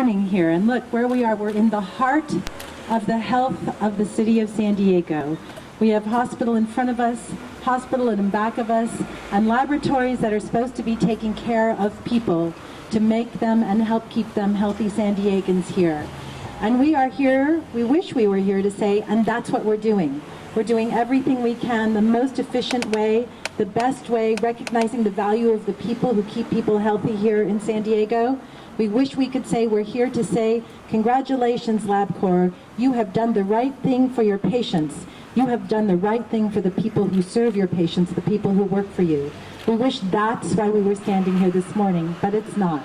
morning here, and look where we are. We're in the heart of the health of the city of San Diego. We have hospital in front of us, hospital in back of us, and laboratories that are supposed to be taking care of people to make them and help keep them healthy San Diegans here. And we are here, we wish we were here to say, and that's what we're doing. We're doing everything we can, the most efficient way, the best way, recognizing the value of the people who keep people healthy here in San Diego. We wish we could say we're here to say, congratulations, LabCorp. You have done the right thing for your patients. You have done the right thing for the people who serve your patients, the people who work for you. We wish that's why we were standing here this morning, but it's not.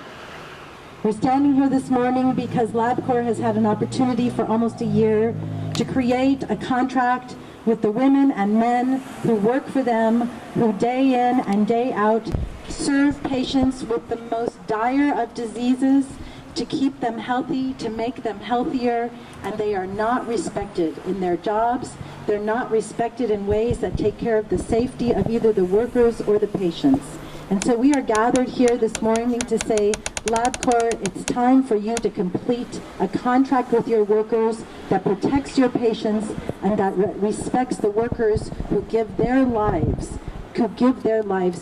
We're standing here this morning because LabCorp has had an opportunity for almost a year to create a contract with the women and men who work for them, who day in and day out serve patients with the most dire of diseases to keep them healthy, to make them healthier, and they are not respected in their jobs. They're not respected in ways that take care of the safety of either the workers or the patients. And so we are gathered here this morning to say, LabCorp, it's time for you to complete a contract with your workers that protects your patients and that respects the workers who give their lives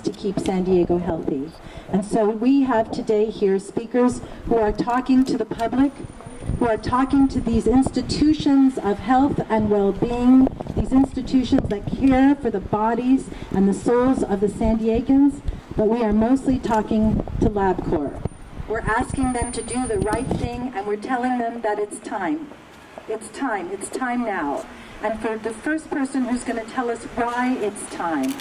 to keep San Diego healthy. And so we have today here speakers who are talking to the public, who are talking to these institutions of health and well-being, these institutions that care for the bodies and the souls of the San Diegans, but we are mostly talking to LabCorp. We're asking them to do the right thing, and we're telling them that it's time. It's time now. And for the first person who's going to tell us why it's time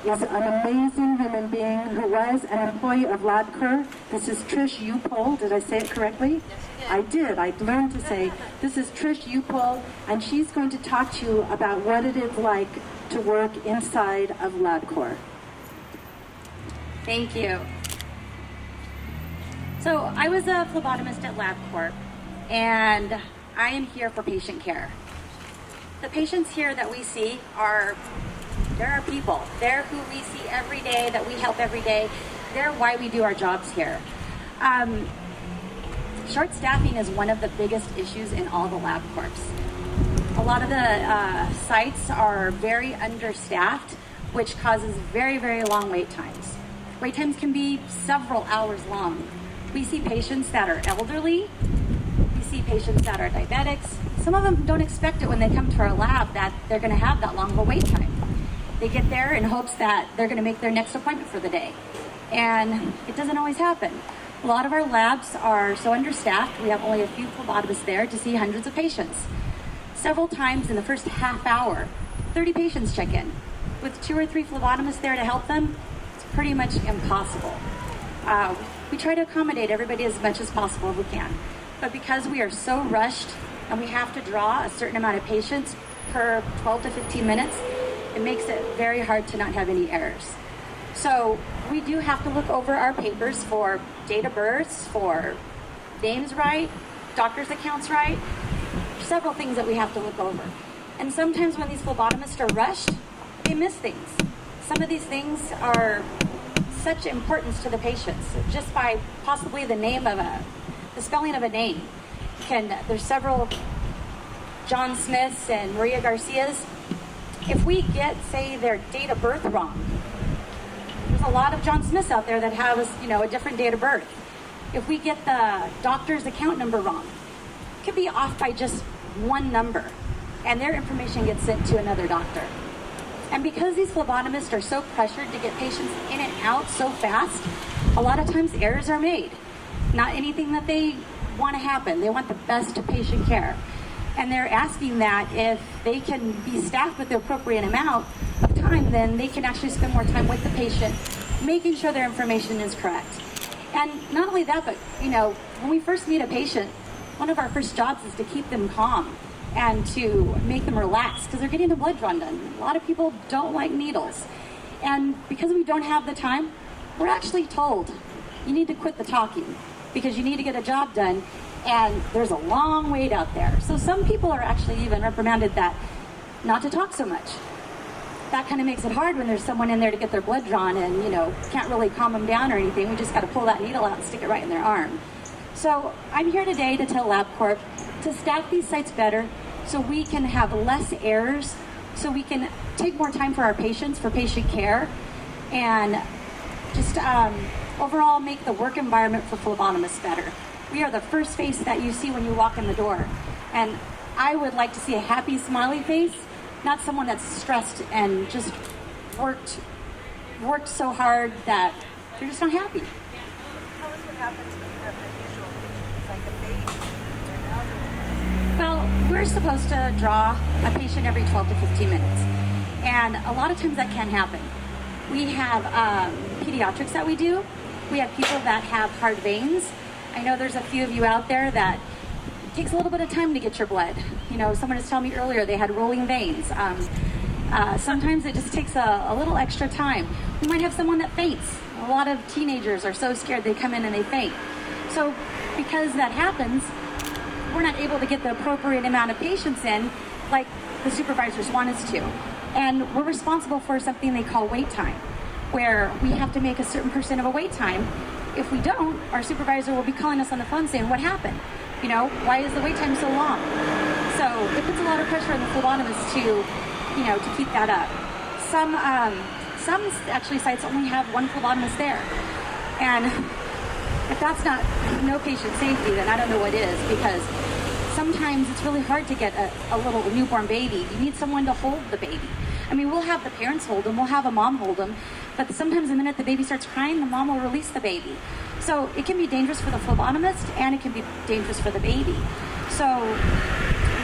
is an amazing human being who was an employee of LabCorp. This is Trish Upol. Did I say it correctly? I did. I learned to say, this is Trish Upol, and she's going to talk to you about what it is like to work inside of LabCorp. Thank you. So I was a phlebotomist at LabCorp, and I am here for patient care. The patients here that we see they're our people. They're who we see every day, that we help every day. They're why we do our jobs here. Short staffing is one of the biggest issues in all the LabCorps. A lot of the sites are very understaffed, which causes very, very long wait times. Wait times can be several hours long. We see patients that are elderly. We see patients that are diabetics. Some of them don't expect it when they come to our lab that they're going to have that long of a wait time. They get there in hopes that they're going to make their next appointment for the day. And it doesn't always happen. A lot of our labs are so understaffed, we have only a few phlebotomists there to see hundreds of patients. Several times in the first half hour, 30 patients check in. With 2 or 3 phlebotomists there to help them, it's pretty much impossible. We try to accommodate everybody as much as possible if we can. But because we are so rushed and we have to draw a certain amount of patients per 12 to 15 minutes, it makes it very hard to not have any errors. So we do have to look over our papers for date of births, for names right, doctor's accounts right, several things that we have to look over. And sometimes when these phlebotomists are rushed, they miss things. Some of these things are such importance to the patients, just by possibly the spelling of a name. There's several John Smiths and Maria Garcias. If we get, say, their date of birth wrong, there's a lot of John Smiths out there that have a different date of birth. If we get the doctor's account number wrong, it could be off by just one number, and their information gets sent to another doctor. And because these phlebotomists are so pressured to get patients in and out so fast, a lot of times errors are made. Not anything that they want to happen. They want the best patient care. And they're asking that if they can be staffed with the appropriate amount of time, then they can actually spend more time with the patient, making sure their information is correct. And not only that, but when we first meet a patient, one of our first jobs is to keep them calm and to make them relax because they're getting the blood drawn done. A lot of people don't like needles. And because we don't have the time, we're actually told, you need to quit the talking because you need to get a job done, and there's a long wait out there. So some people are actually even reprimanded that not to talk so much. That kind of makes it hard when there's someone in there to get their blood drawn and, can't really calm them down or anything. We just got to pull that needle out and stick it right in their arm. So I'm here today to tell LabCorp to staff these sites better so we can have less errors, so we can take more time for our patients, for patient care, and just overall make the work environment for phlebotomists better. We are the first face that you see when you walk in the door. And I would like to see a happy, smiley face, not someone that's stressed and just worked so hard that they're just not happy. Tell us what happens when you have an unusual patient, like a baby or an elderly. Well, we're supposed to draw a patient every 12 to 15 minutes. And a lot of times that can happen. We have pediatrics that we do. We have people that have hard veins. I know there's a few of you out there that it takes a little bit of time to get your blood. You know, someone was telling me earlier they had rolling veins. Sometimes it just takes a little extra time. We might have someone that faints. A lot of teenagers are so scared they come in and they faint. So because that happens, we're not able to get the appropriate amount of patients in like the supervisors want us to. And we're responsible for something they call wait time, where we have to make a certain percent of a wait time. If we don't, our supervisor will be calling us on the phone saying, what happened? You know, why is the wait time so long? So it puts a lot of pressure on the phlebotomist to keep that up. Some actually sites only have one phlebotomist there. And if that's not no patient safety, then I don't know what is, because sometimes it's really hard to get a little newborn baby. You need someone to hold the baby. I mean, we'll have the parents hold them, we'll have a mom hold them, but sometimes the minute the baby starts crying, the mom will release the baby. So it can be dangerous for the phlebotomist, and it can be dangerous for the baby. So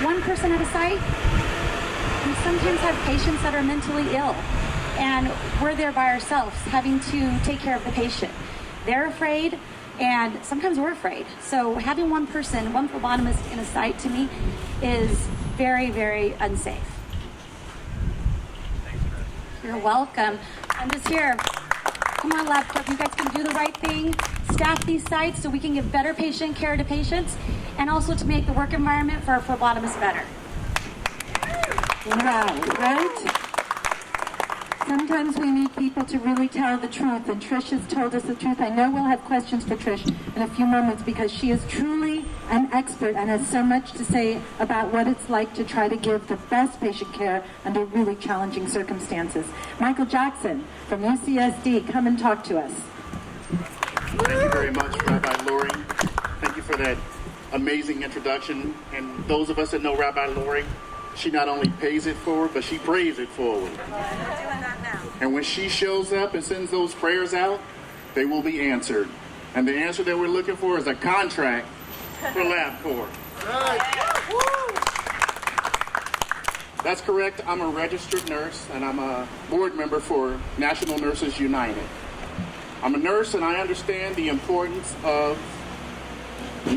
one person at a site, we sometimes have patients that are mentally ill, and we're there by ourselves having to take care of the patient. They're afraid, and sometimes we're afraid. So having one person, one phlebotomist in a site, to me, is very, very unsafe. You're welcome. I'm just here. Come on, LabCorp, you guys can do the right thing. Staff these sites so we can give better patient care to patients, and also to make the work environment for our phlebotomists better. Wow, right? Sometimes we need people to really tell the truth, and Trish has told us the truth. I know we'll have questions for Trish in a few moments, because she is truly an expert and has so much to say about what it's like to try to give the best patient care under really challenging circumstances. Michael Jackson from UCSD, come and talk to us. Thank you very much, Rabbi Lori. Thank you for that amazing introduction. And those of us that know Rabbi Lori, she not only pays it forward, but she prays it forward. And when she shows up and sends those prayers out, they will be answered. And the answer that we're looking for is a contract for LabCorp. That's correct. I'm a registered nurse, and I'm a board member for National Nurses United. I'm a nurse, and I understand the importance of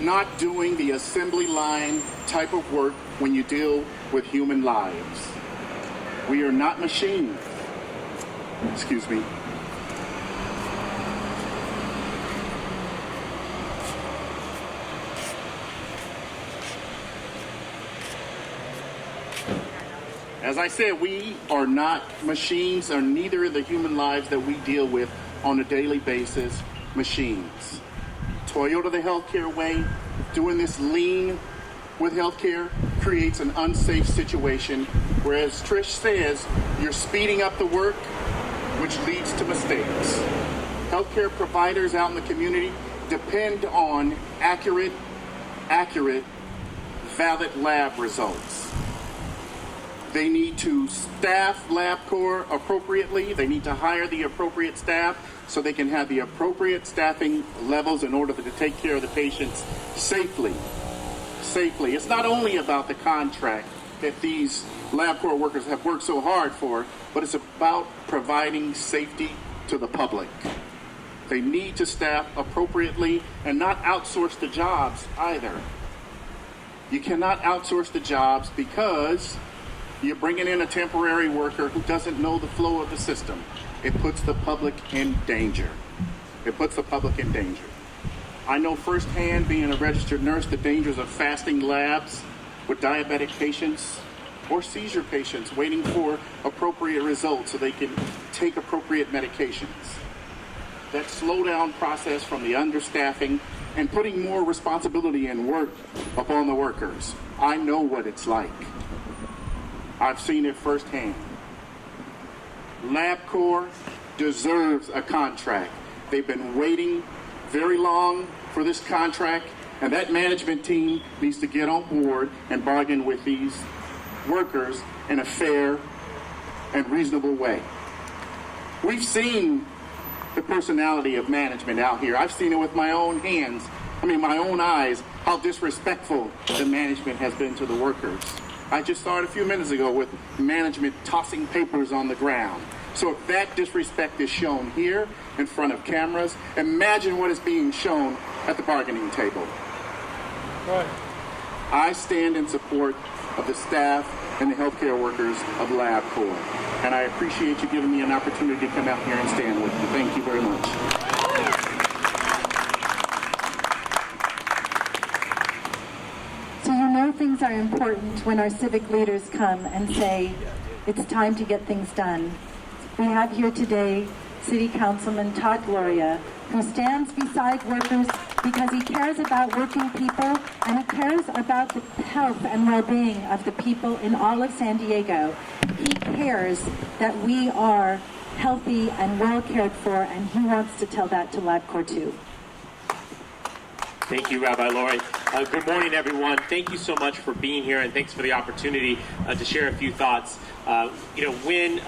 not doing the assembly line type of work when you deal with human lives. We are not machines. Excuse me. As I said, we are not machines, or neither are the human lives that we deal with on a daily basis machines. Toyota the healthcare way, doing this lean with healthcare, creates an unsafe situation, whereas Trish says, you're speeding up the work, which leads to mistakes. Healthcare providers out in the community depend on accurate, valid lab results. They need to staff LabCorp appropriately. They need to hire the appropriate staff so they can have the appropriate staffing levels in order to take care of the patients safely. It's not only about the contract that these LabCorp workers have worked so hard for, but it's about providing safety to the public. They need to staff appropriately and not outsource the jobs either. You cannot outsource the jobs because you're bringing in a temporary worker who doesn't know the flow of the system. It puts the public in danger. I know firsthand, being a registered nurse, the dangers of fasting labs with diabetic patients or seizure patients waiting for appropriate results so they can take appropriate medications. That slowdown process from the understaffing and putting more responsibility and work upon the workers. I know what it's like. I've seen it firsthand. LabCorp deserves a contract. They've been waiting very long for this contract, and that management team needs to get on board and bargain with these workers in a fair and reasonable way. We've seen the personality of management out here. I've seen it with my own hands, my own eyes, how disrespectful the management has been to the workers. I just saw it a few minutes ago with management tossing papers on the ground. So if that disrespect is shown here in front of cameras, imagine what is being shown at the bargaining table. Right. I stand in support of the staff and the healthcare workers of LabCorp, and I appreciate you giving me an opportunity to come out here and stand with you. Thank you very much. So you know things are important when our civic leaders come and say, it's time to get things done. We have here today City Councilman Todd Gloria, who stands beside workers because he cares about working people and he cares about the health and well-being of the people in all of San Diego. He cares that we are healthy and well cared for, and he wants to tell that to LabCorp too. Thank you, Rabbi Lori. Good morning, everyone. Thank you so much for being here, and thanks for the opportunity to share a few thoughts. When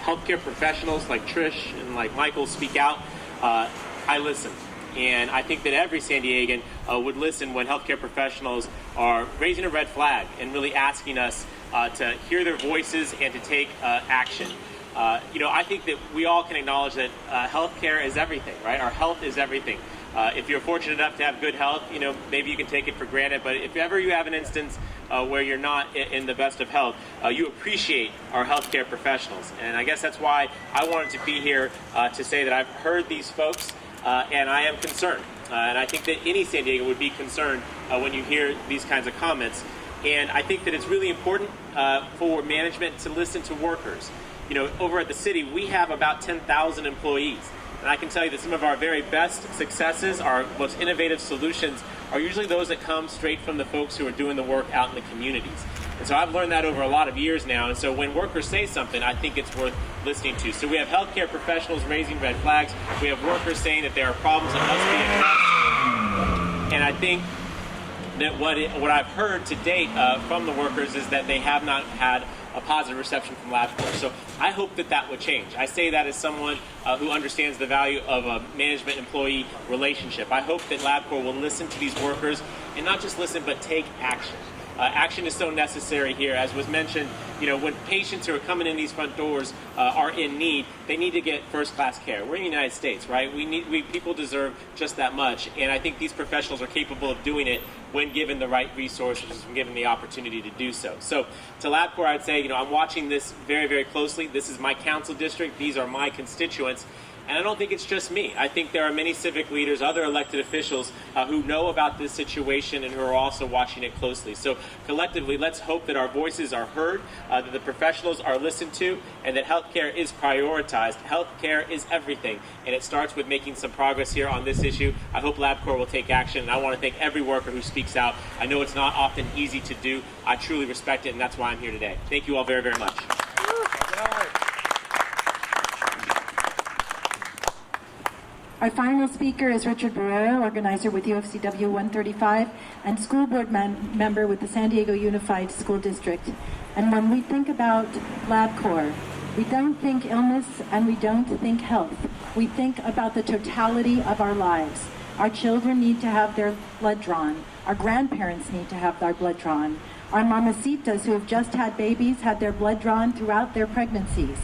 healthcare professionals like Trish and like Michael speak out, I listen. And I think that every San Diegan would listen when healthcare professionals are raising a red flag and really asking us to hear their voices and to take action. I think that we all can acknowledge that healthcare is everything, right? Our health is everything. If you're fortunate enough to have good health, maybe you can take it for granted. But if ever you have an instance where you're not in the best of health, you appreciate our healthcare professionals. And I guess that's why I wanted to be here to say that I've heard these folks and I am concerned. And I think that any San Diego would be concerned when you hear these kinds of comments. And I think that it's really important for management to listen to workers. Over at the city, we have about 10,000 employees. And I can tell you that some of our very best successes, our most innovative solutions, are usually those that come straight from the folks who are doing the work out in the communities. And so I've learned that over a lot of years now. And so when workers say something, I think it's worth listening to. So we have healthcare professionals raising red flags. We have workers saying that there are problems that must be addressed. And I think that what I've heard to date from the workers is that they have not had a positive reception from LabCorp. So I hope that would change. I say that as someone who understands the value of a management-employee relationship. I hope that LabCorp will listen to these workers and not just listen, but take action. Action is so necessary here. As was mentioned, when patients who are coming in these front doors are in need, they need to get first-class care. We're in the United States, right? People deserve just that much, and I think these professionals are capable of doing it when given the right resources and given the opportunity to do so. So to LabCorp, I'd say, I'm watching this very, very closely. This is my council district. These are my constituents. And I don't think it's just me. I think there are many civic leaders, other elected officials who know about this situation and who are also watching it closely. So collectively, let's hope that our voices are heard, that the professionals are listened to, and that healthcare is prioritized. Healthcare is everything, and it starts with making some progress here on this issue. I hope LabCorp will take action, and I want to thank every worker who speaks out. I know it's not often easy to do. I truly respect it, and that's why I'm here today. Thank you all very, very much. Our final speaker is Richard Barrera, organizer with UFCW 135 and school board member with the San Diego Unified School District. And when we think about LabCorp, we don't think illness and we don't think health. We think about the totality of our lives. Our children need to have their blood drawn. Our grandparents need to have their blood drawn. Our mamacitas who have just had babies had their blood drawn throughout their pregnancies.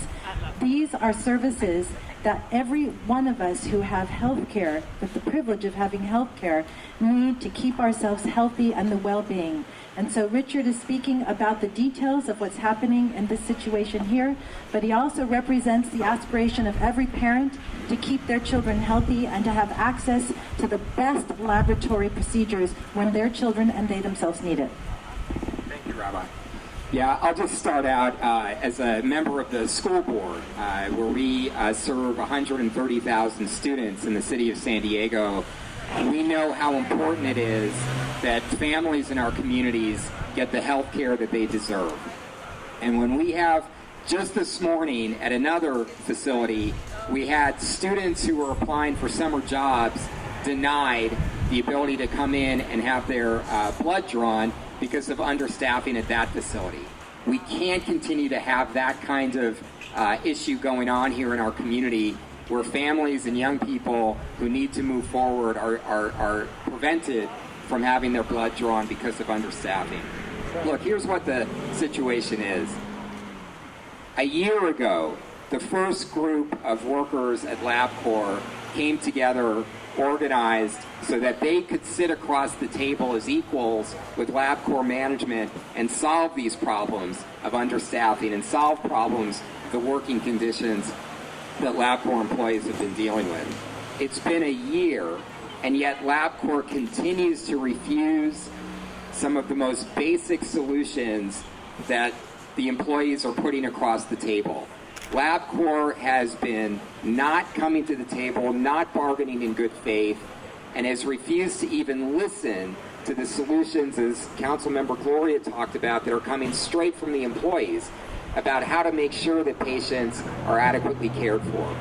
These are services that every one of us who have health care, with the privilege of having health care, need to keep ourselves healthy and the well-being. And so Richard is speaking about the details of what's happening in this situation here, but he also represents the aspiration of every parent to keep their children healthy and to have access to the best laboratory procedures when their children and they themselves need it. Thank you, Rabbi. Yeah, I'll just start out as a member of the school board, where we serve 130,000 students in the city of San Diego. We know how important it is that families in our communities get the health care that they deserve. And when we have, just this morning at another facility, we had students who were applying for summer jobs denied the ability to come in and have their blood drawn because of understaffing at that facility. We can't continue to have that kind of issue going on here in our community, where families and young people who need to move forward are prevented from having their blood drawn because of understaffing. Look, here's what the situation is. A year ago, the first group of workers at LabCorp came together, organized, so that they could sit across the table as equals with LabCorp management and solve these problems of understaffing and solve problems of the working conditions that LabCorp employees have been dealing with. It's been a year, and yet LabCorp continues to refuse some of the most basic solutions that the employees are putting across the table. LabCorp has been not coming to the table, not bargaining in good faith, and has refused to even listen to the solutions, as Councilmember Gloria talked about, that are coming straight from the employees about how to make sure that patients are adequately cared for.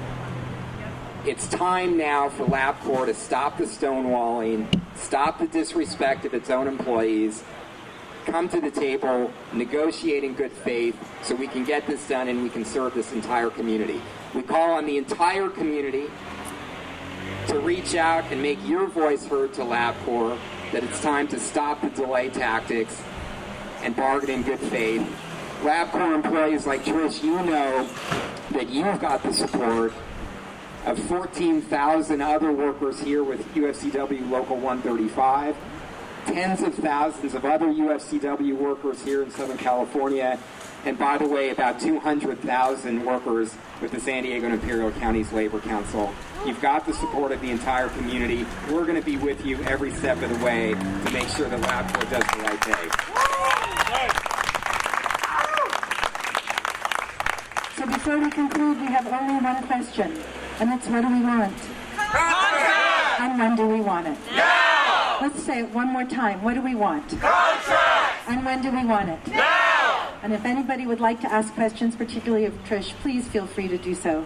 It's time now for LabCorp to stop the stonewalling, stop the disrespect of its own employees, come to the table, negotiate in good faith so we can get this done and we can serve this entire community. We call on the entire community to reach out and make your voice heard to LabCorp that it's time to stop the delay tactics and bargain in good faith. LabCorp employees like Trish, you know that you've got the support of 14,000 other workers here with UFCW Local 135, tens of thousands of other UFCW workers here in Southern California, and by the way, about 200,000 workers with the San Diego and Imperial Counties Labor Council. You've got the support of the entire community. We're going to be with you every step of the way to make sure that LabCorp does the right thing. So before we conclude, we have only one question, and it's what do we want? Contract! And when do we want it? Now! Let's say it one more time. What do we want? Contract! And when do we want it? Now! And if anybody would like to ask questions, particularly of Trish, please feel free to do so.